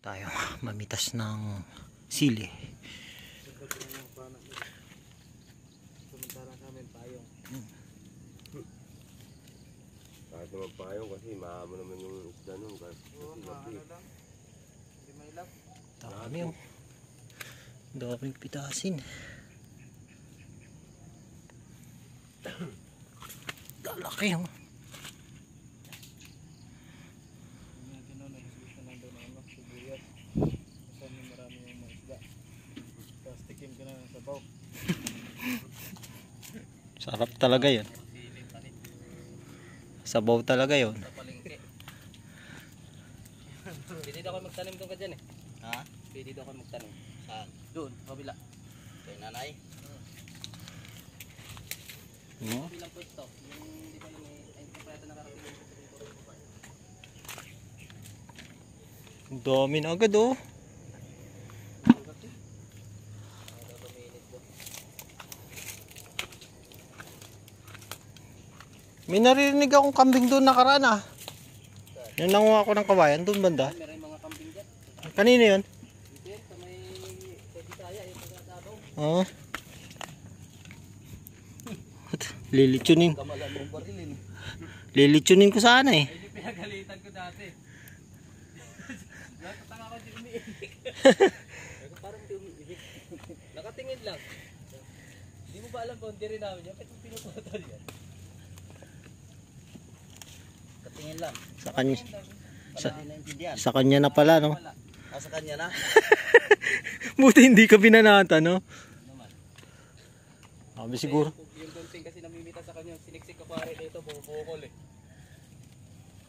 tayo mamitas ng sili. Kahit naman payong kasi maamo naman yung isda nun. Dami oh. Daming pitasin. Lalaki oh. Sarap talaga yun. Sabaw talaga yun. Pwede daw ako magtanim doon ka dyan eh. Ha? Pwede daw ako magtanim. Saan? Doon, kabila. Kay nanay? Kabilang pwesto. Yung di ba yung ay pa yata nakarating. Ang dami na agad oh. May naririnig akong kambing doon nakaraan ah. Yung nanguha ako ng kawayan doon banda. Meron mga kambing dyan. Kanino yun? Dito yun, sa may Bisaya, yung pagkatabaw. Oo. Lilitsunin. Kamalan mong barilin. Lilitsunin ko sana eh. Ay, hindi pinagalitan ko dati. Nakatanga ko di umiibig. Parang di umiibig. Nakatingin lang. Hindi mo ba alam boundary namin yan? Kahit pinuputan yan. Katingin lang. Sa kanya na pala no. Sa kanya na? Buti hindi ka binanata no. Sabi siguro. Yung gunting kasi namimita sa kanya, siniksik ka pare dito, bukol eh.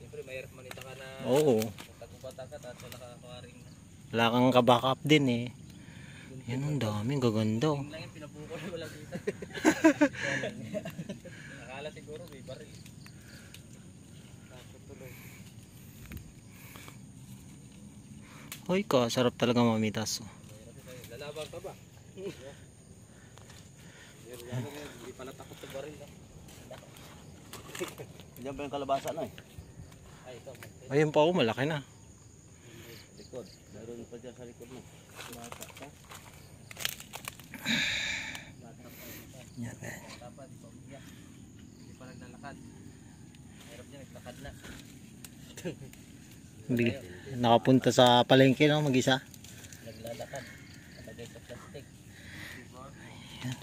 Siyempre mahirap manita ka na. Oo. Tagubatan ka, tapos wala ka kawaring. Wala kang kabackup din eh. Yan ang daming gaganda. Yung lang yung pinabukol, wala kita. Nakala siguro may baril. Tuloy. Hoy ka, sarap talaga mamitas. Lalaban ka ba? Hindi pala takot sa baril. Diyan ba yung kalabasa na eh? Ay, ito. Ayun pa oh, malaki na. Likod. Meron pa dyan sa likod mo. Bata ka. Yan eh. Dapat, di pa umiyak. Hindi pa naglalakad. Mahirap niya, naglakad na. Nakapunta sa palengke no, mag-isa. Naglalakad. Nalagay sa plastic. Ayan.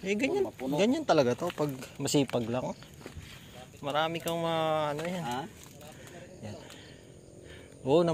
Eh ganyan talaga to pag masipag lang. Marami kang ano yan. Ha? Yan. Oo,